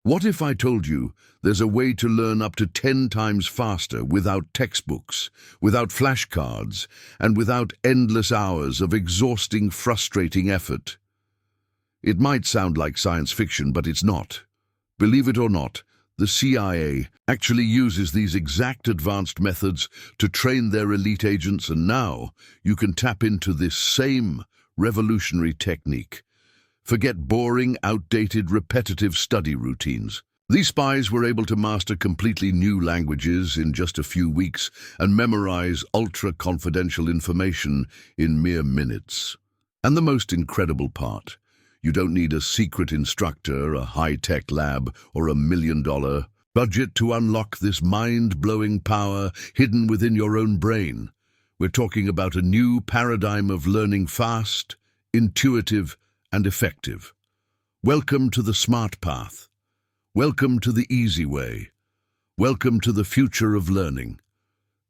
What if I told you there's a way to learn up to 10 times faster without textbooks, without flashcards, and without endless hours of exhausting, frustrating effort? It might sound like science fiction, but it's not. Believe it or not, the CIA actually uses these exact advanced methods to train their elite agents, and now you can tap into this same revolutionary technique. Forget boring, outdated, repetitive study routines. These spies were able to master completely new languages in just a few weeks and memorize ultra-confidential information in mere minutes. And the most incredible part, you don't need a secret instructor, a high-tech lab, or $1 million budget to unlock this mind-blowing power hidden within your own brain. We're talking about a new paradigm of learning fast, intuitive, and effective. Welcome to the smart path. Welcome to the easy way. Welcome to the future of learning.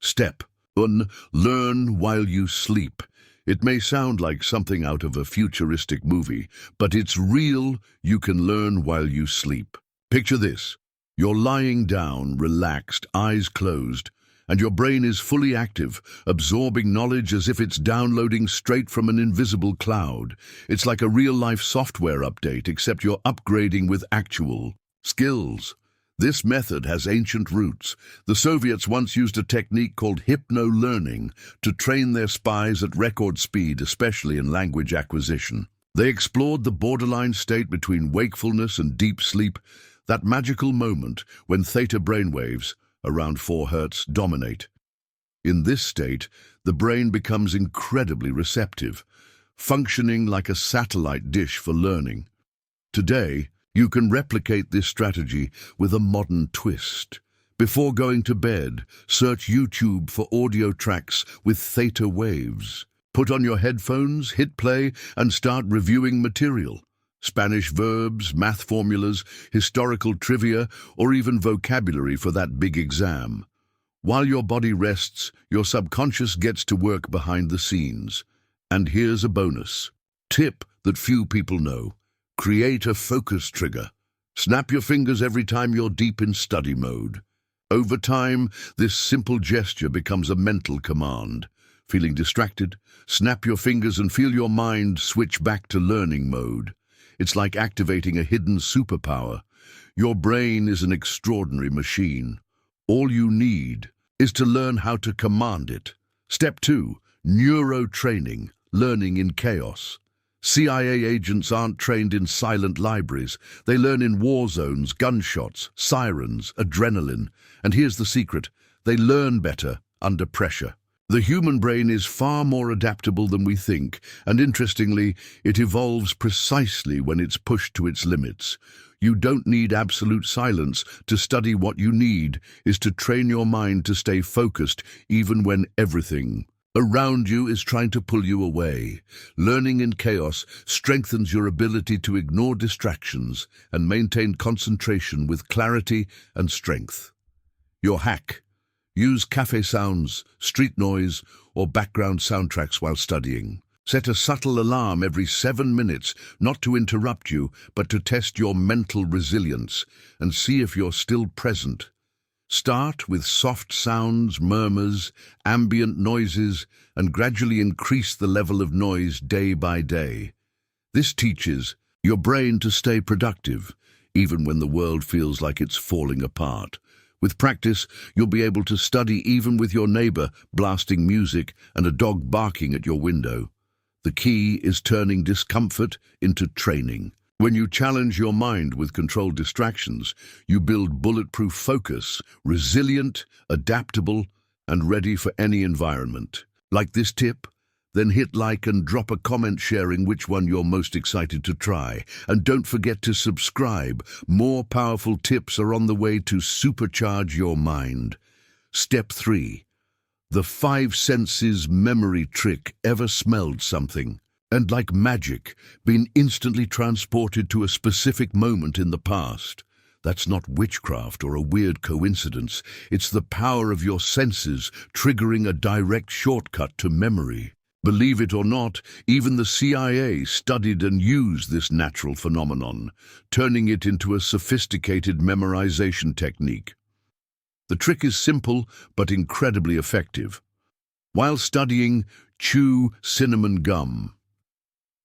Step 1. Learn while you sleep. It may sound like something out of a futuristic movie, but it's real. You can learn while you sleep. Picture this. You're lying down, relaxed, eyes closed, and your brain is fully active, absorbing knowledge as if it's downloading straight from an invisible cloud. It's like a real-life software update, except you're upgrading with actual skills. This method has ancient roots. The Soviets once used a technique called hypno-learning to train their spies at record speed, especially in language acquisition. They explored the borderline state between wakefulness and deep sleep, that magical moment when theta brainwaves, around 4 Hz, dominate. In this state, the brain becomes incredibly receptive, functioning like a satellite dish for learning. Today, you can replicate this strategy with a modern twist. Before going to bed, search YouTube for audio tracks with theta waves. Put on your headphones, hit play, and start reviewing material. Spanish verbs, math formulas, historical trivia, or even vocabulary for that big exam. While your body rests, your subconscious gets to work behind the scenes. And here's a bonus tip that few people know. Create a focus trigger. Snap your fingers every time you're deep in study mode. Over time, this simple gesture becomes a mental command. Feeling distracted? Snap your fingers and feel your mind switch back to learning mode. It's like activating a hidden superpower. Your brain is an extraordinary machine. All you need is to learn how to command it. Step 2. Neurotraining, learning in chaos. CIA agents aren't trained in silent libraries. They learn in war zones, gunshots, sirens, adrenaline. And here's the secret. They learn better under pressure. The human brain is far more adaptable than we think, and interestingly, it evolves precisely when it's pushed to its limits. You don't need absolute silence to study. What you need is to train your mind to stay focused even when everything around you is trying to pull you away. Learning in chaos strengthens your ability to ignore distractions and maintain concentration with clarity and strength. Your hack. Use cafe sounds, street noise, or background soundtracks while studying. Set a subtle alarm every 7 minutes, not to interrupt you, but to test your mental resilience and see if you're still present. Start with soft sounds, murmurs, ambient noises, and gradually increase the level of noise day by day. This teaches your brain to stay productive, even when the world feels like it's falling apart. With practice, you'll be able to study even with your neighbor blasting music and a dog barking at your window. The key is turning discomfort into training. When you challenge your mind with controlled distractions, you build bulletproof focus, resilient, adaptable, and ready for any environment. Like this tip? Then hit like and drop a comment sharing which one you're most excited to try. And don't forget to subscribe. More powerful tips are on the way to supercharge your mind. Step 3. The 5 senses memory trick. Ever smelled something and, like magic, been instantly transported to a specific moment in the past? That's not witchcraft or a weird coincidence. It's the power of your senses triggering a direct shortcut to memory. Believe it or not, even the CIA studied and used this natural phenomenon, turning it into a sophisticated memorization technique. The trick is simple but incredibly effective. While studying, chew cinnamon gum.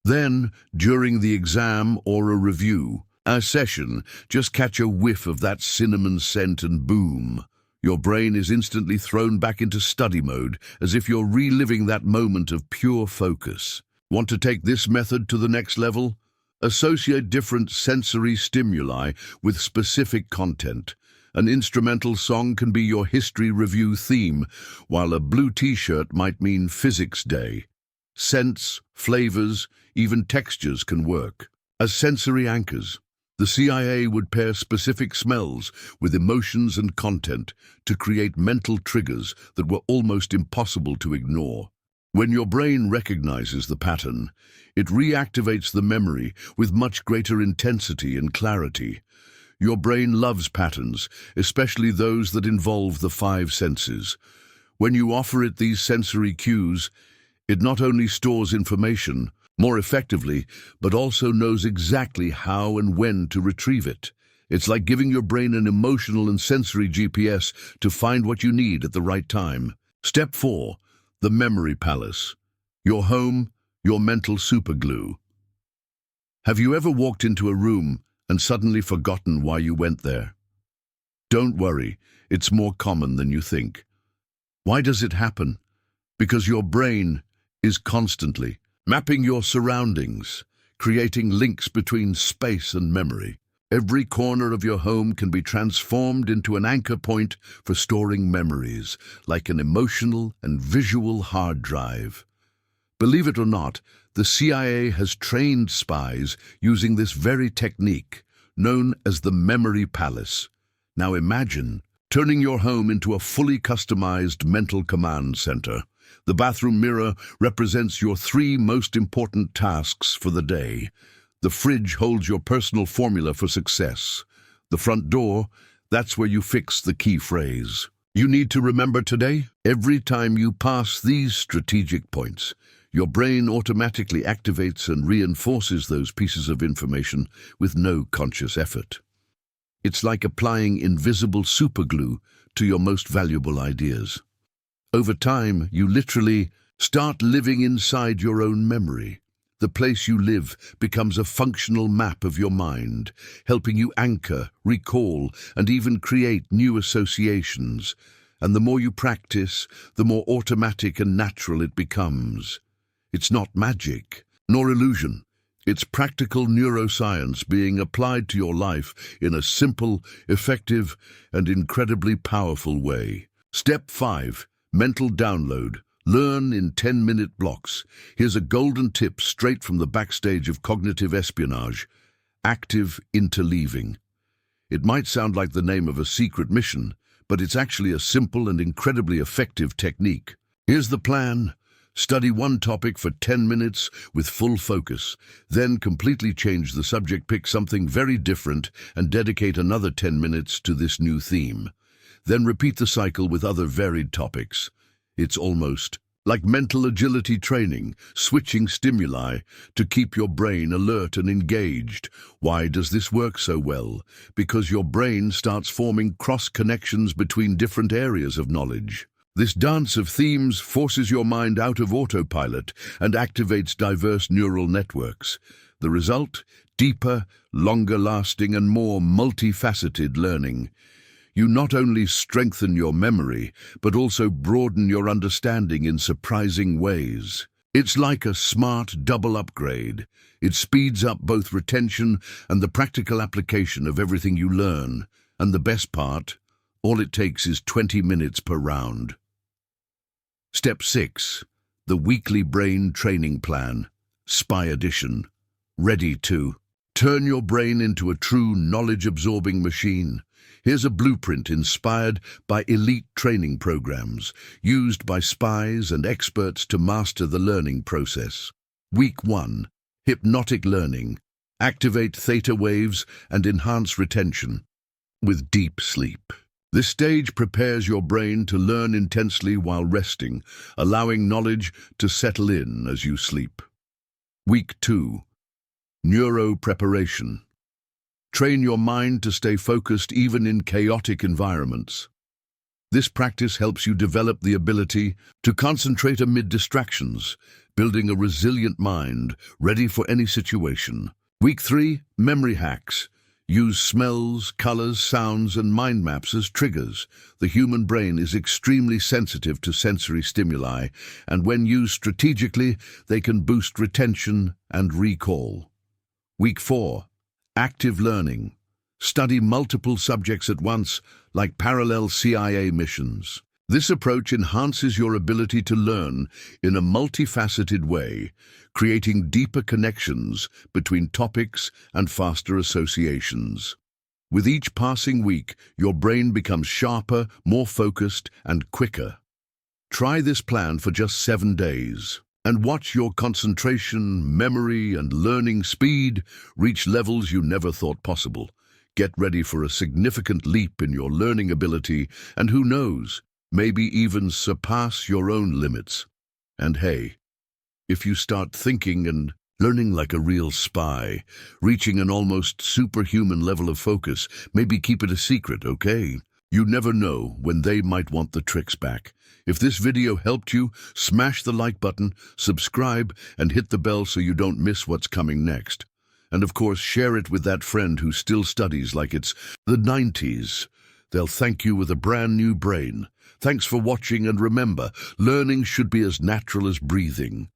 Then, during the exam or a review, a session, just catch a whiff of that cinnamon scent and boom. Your brain is instantly thrown back into study mode, as if you're reliving that moment of pure focus. Want to take this method to the next level? Associate different sensory stimuli with specific content. An instrumental song can be your history review theme, while a blue t-shirt might mean physics day. Scents, flavors, even textures can work as sensory anchors. The CIA would pair specific smells with emotions and content to create mental triggers that were almost impossible to ignore. When your brain recognizes the pattern, it reactivates the memory with much greater intensity and clarity. Your brain loves patterns, especially those that involve the five senses. When you offer it these sensory cues, it not only stores information more effectively, but also knows exactly how and when to retrieve it. It's like giving your brain an emotional and sensory GPS to find what you need at the right time. Step 4. The Memory Palace. Your home, your mental superglue. Have you ever walked into a room and suddenly forgotten why you went there? Don't worry, it's more common than you think. Why does it happen? Because your brain is constantly mapping your surroundings, creating links between space and memory. Every corner of your home can be transformed into an anchor point for storing memories, like an emotional and visual hard drive. Believe it or not, the CIA has trained spies using this very technique, known as the Memory Palace. Now imagine turning your home into a fully customized mental command center. The bathroom mirror represents your 3 most important tasks for the day. The fridge holds your personal formula for success. The front door, that's where you fix the key phrase you need to remember today. Every time you pass these strategic points, your brain automatically activates and reinforces those pieces of information with no conscious effort. It's like applying invisible superglue to your most valuable ideas. Over time, you literally start living inside your own memory. The place you live becomes a functional map of your mind, helping you anchor, recall, and even create new associations. And the more you practice, the more automatic and natural it becomes. It's not magic, nor illusion. It's practical neuroscience being applied to your life in a simple, effective, and incredibly powerful way. Step 5. Mental download. Learn in 10-minute blocks. Here's a golden tip straight from the backstage of cognitive espionage. Active interleaving. It might sound like the name of a secret mission, but it's actually a simple and incredibly effective technique. Here's the plan. Study one topic for 10 minutes with full focus, then completely change the subject, pick something very different, and dedicate another 10 minutes to this new theme. Then repeat the cycle with other varied topics. It's almost like mental agility training, switching stimuli to keep your brain alert and engaged. Why does this work so well? Because your brain starts forming cross-connections between different areas of knowledge. This dance of themes forces your mind out of autopilot and activates diverse neural networks. The result? Deeper, longer-lasting, and more multifaceted learning. You not only strengthen your memory, but also broaden your understanding in surprising ways. It's like a smart double upgrade. It speeds up both retention and the practical application of everything you learn. And the best part, all it takes is 20 minutes per round. Step 6. The Weekly Brain Training Plan. Spy Edition. Ready to turn your brain into a true knowledge-absorbing machine. Here's a blueprint inspired by elite training programs, used by spies and experts to master the learning process. Week 1. Hypnotic learning. Activate theta waves and enhance retention with deep sleep. This stage prepares your brain to learn intensely while resting, allowing knowledge to settle in as you sleep. Week 2. Neuro preparation. Train your mind to stay focused even in chaotic environments. This practice helps you develop the ability to concentrate amid distractions, building a resilient mind ready for any situation. Week 3. Memory hacks. Use smells, colors, sounds, and mind maps as triggers. The human brain is extremely sensitive to sensory stimuli, and when used strategically, they can boost retention and recall. Week 4. Active learning. Study multiple subjects at once, like parallel CIA missions. This approach enhances your ability to learn in a multifaceted way, creating deeper connections between topics and faster associations. With each passing week, your brain becomes sharper, more focused, and quicker. Try this plan for just 7 days, and watch your concentration, memory, and learning speed reach levels you never thought possible. Get ready for a significant leap in your learning ability, and who knows, maybe even surpass your own limits. And hey, if you start thinking and learning like a real spy, reaching an almost superhuman level of focus, maybe keep it a secret, okay? You never know when they might want the tricks back. If this video helped you, smash the like button, subscribe, and hit the bell so you don't miss what's coming next. And of course, share it with that friend who still studies like it's the 90s. They'll thank you with a brand new brain. Thanks for watching, and remember, learning should be as natural as breathing.